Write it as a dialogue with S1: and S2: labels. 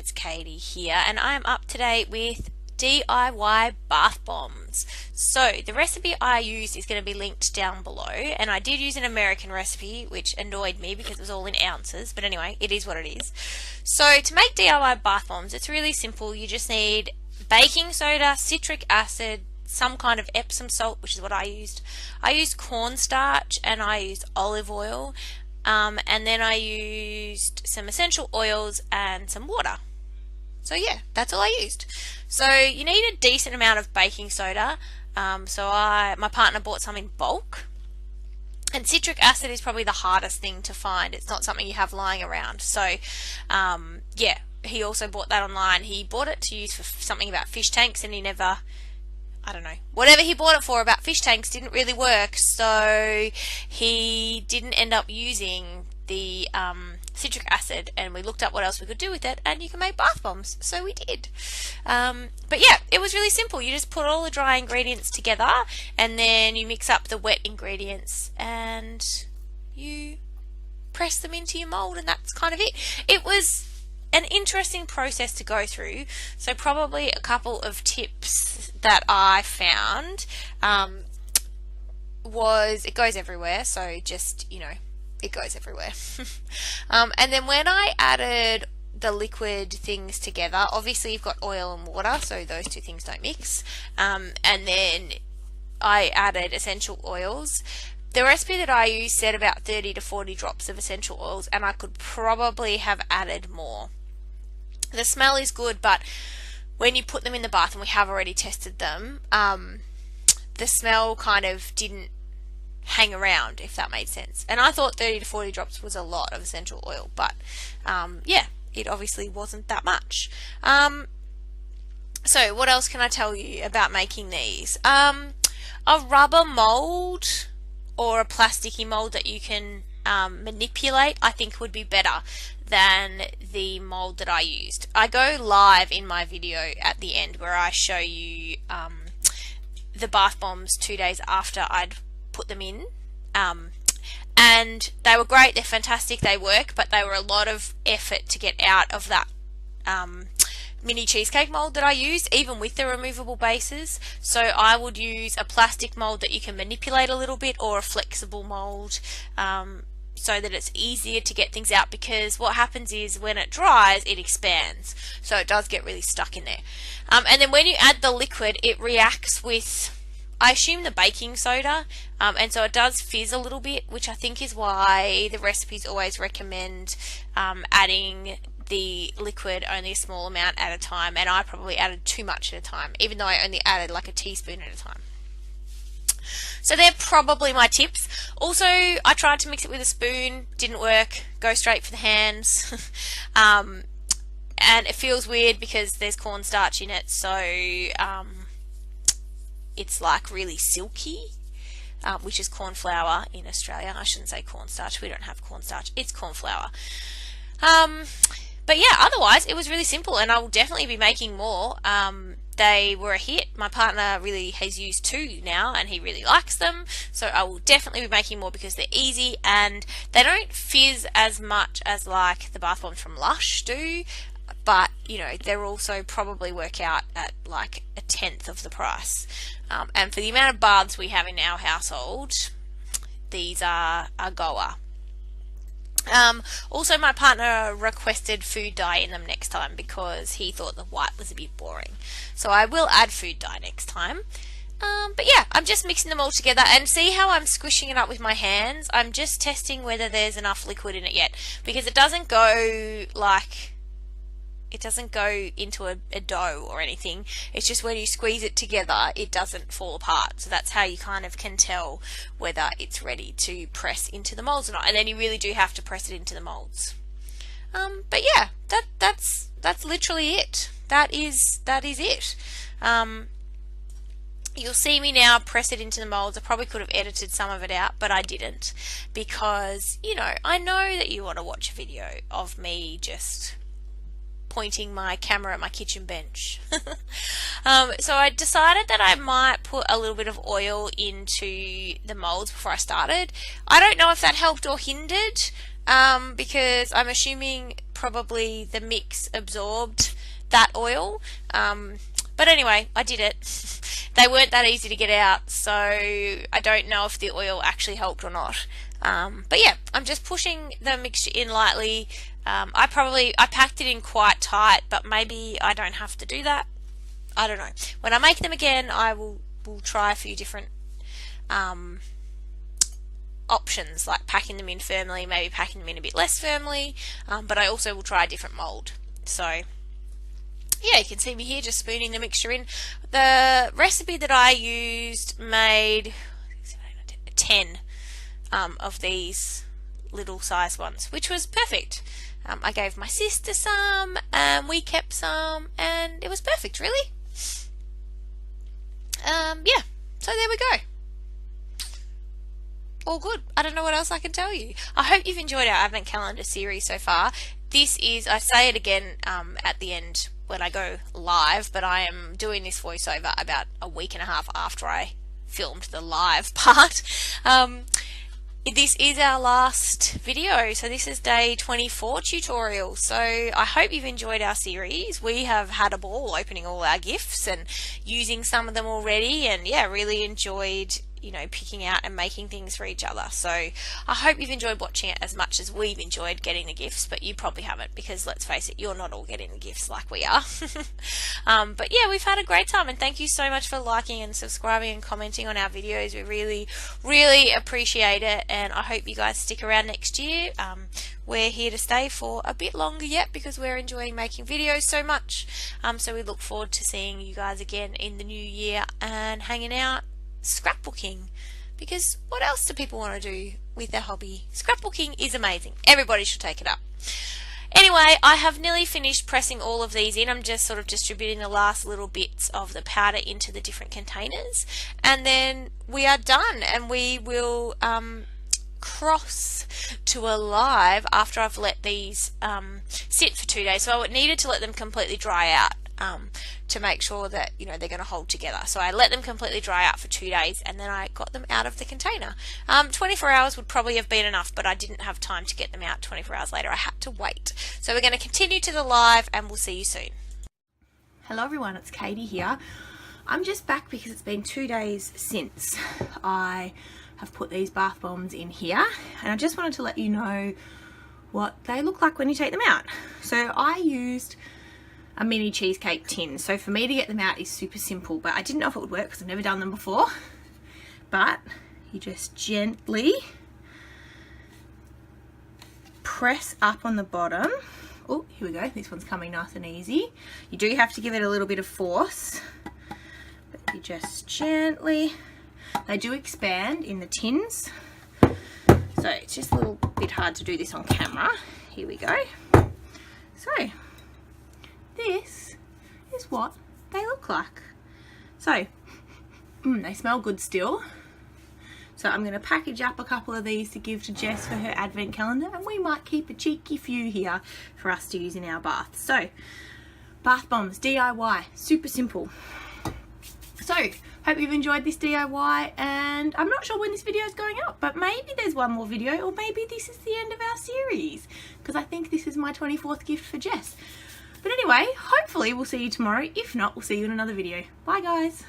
S1: it's Katie here, and I am up to date with DIY bath bombs. So the recipe I used is going to be linked down below, and I did use an American recipe, which annoyed me because it was all in ounces, but anyway, it is what it is. So to make DIY bath bombs, it's really simple. You just need baking soda, citric acid, some kind of Epsom salt, which is what I used. I used cornstarch and I used olive oil, and then I used some essential oils and some water. So yeah, that's all I used. So you need a decent amount of baking soda. My partner bought some in bulk. And citric acid is probably the hardest thing to find. It's not something you have lying around. So yeah, he also bought that online. He bought it to use for something about fish tanks, and I don't know, whatever he bought it for about fish tanks didn't really work, so he didn't end up using the citric acid, and we looked up what else we could do with it, and you can make bath bombs, so we did. But yeah, it was really simple. You just put all the dry ingredients together, and then you mix up the wet ingredients, and you press them into your mold, and that's kind of it. It was an interesting process to go through, so probably a couple of tips that I found was it goes everywhere, so just, it goes everywhere. And then when I added the liquid things together, obviously you've got oil and water, so those two things don't mix, and then I added essential oils. The recipe that I used said about 30 to 40 drops of essential oils, and I could probably have added more. The smell is good, but when you put them in the bath, and we have already tested them, the smell kind of didn't hang around, if that made sense. And I thought 30 to 40 drops was a lot of essential oil, but yeah, it obviously wasn't that much. So what else can I tell you about making these? A rubber mold or a plasticky mold that you can manipulate, I think would be better than the mold that I used. I go live in my video at the end where I show you the bath bombs 2 days after I'd put them in, and they were great, they're fantastic, they work, but they were a lot of effort to get out of that mini cheesecake mold that I used, even with the removable bases. So I would use a plastic mold that you can manipulate a little bit, or a flexible mold, so that it's easier to get things out, because what happens is when it dries it expands, so it does get really stuck in there. And then when you add the liquid, it reacts with, I assume, the baking soda, and so it does fizz a little bit, which I think is why the recipes always recommend adding the liquid only a small amount at a time, and I probably added too much at a time, even though I only added like a teaspoon at a time. So they're probably my tips. Also, I tried to mix it with a spoon, didn't work, go straight for the hands. And it feels weird because there's cornstarch in it, so it's like really silky, which is corn flour in Australia. I shouldn't say cornstarch, we don't have cornstarch, it's corn flour. But yeah, otherwise it was really simple, and I will definitely be making more. They were a hit. My partner really has used 2 now, and he really likes them, so I will definitely be making more because they're easy and they don't fizz as much as like the bath bombs from Lush do, but they're also probably work out at like 1/10 of the price, and for the amount of baths we have in our household, these are a goer. Also, my partner requested food dye in them next time because he thought the white was a bit boring, so I will add food dye next time. But yeah, I'm just mixing them all together, and see how I'm squishing it up with my hands. I'm just testing whether there's enough liquid in it yet, because it doesn't go into a dough or anything. It's just when you squeeze it together, it doesn't fall apart. So that's how you kind of can tell whether it's ready to press into the molds or not. And then you really do have to press it into the molds. But yeah, that's literally it. That is it. You'll see me now press it into the molds. I probably could have edited some of it out, but I didn't, because I know that you want to watch a video of me just pointing my camera at my kitchen bench. So I decided that I might put a little bit of oil into the molds before I started. I don't know if that helped or hindered, because I'm assuming probably the mix absorbed that oil. But anyway, I did it. They weren't that easy to get out, so I don't know if the oil actually helped or not. But yeah, I'm just pushing the mixture in lightly. I packed it in quite tight, but maybe I don't have to do that. I don't know. When I make them again, I will try a few different options, like packing them in firmly, maybe packing them in a bit less firmly, but I also will try a different mold. So yeah, you can see me here just spooning the mixture in. The recipe that I used made 10 of these little size ones, which was perfect. I gave my sister some, and we kept some, and it was perfect, really. Yeah, so there we go. All good. I don't know what else I can tell you. I hope you've enjoyed our Advent Calendar series so far. This is, I say it again at the end when I go live, but I am doing this voiceover about a week and a half after I filmed the live part. This is our last video, so this is day 24 tutorial. So I hope you've enjoyed our series. We have had a ball opening all our gifts and using some of them already, and yeah, really enjoyed, you know, picking out and making things for each other. So I hope you've enjoyed watching it as much as we've enjoyed getting the gifts, but you probably haven't, because let's face it, you're not all getting the gifts like we are. But yeah, we've had a great time, and thank you so much for liking and subscribing and commenting on our videos. We really appreciate it, and I hope you guys stick around next year. We're here to stay for a bit longer yet because we're enjoying making videos so much. So we look forward to seeing you guys again in the new year and hanging out, scrapbooking, because what else do people want to do with their hobby? Scrapbooking is amazing. Everybody should take it up. Anyway, I have nearly finished pressing all of these in. I'm just sort of distributing the last little bits of the powder into the different containers, and then we are done, and we will cross to a live after I've let these sit for 2 days. So I needed to let them completely dry out to make sure that, you know, they're going to hold together. So I let them completely dry out for 2 days, and then I got them out of the container. 24 hours would probably have been enough, but I didn't have time to get them out 24 hours later. I had to wait. So we're going to continue to the live, and we'll see you soon. Hello everyone, it's Katie here. I'm just back because it's been 2 days since I have put these bath bombs in here, and I just wanted to let you know what they look like when you take them out. So I used a mini cheesecake tin, so for me to get them out is super simple, but I didn't know if it would work because I've never done them before. But you just gently press up on the bottom. Oh, here we go, this one's coming nice and easy. You do have to give it a little bit of force, but you just gently, they do expand in the tins, so it's just a little bit hard to do this on camera. Here we go. So this is what they look like. So they smell good still. So I'm going to package up a couple of these to give to Jess for her advent calendar, and we might keep a cheeky few here for us to use in our bath. So bath bombs, DIY, super simple. So hope you've enjoyed this DIY, and I'm not sure when this video is going up, but maybe there's one more video, or maybe this is the end of our series, because I think this is my 24th gift for Jess. But anyway, hopefully we'll see you tomorrow. If not, we'll see you in another video. Bye guys.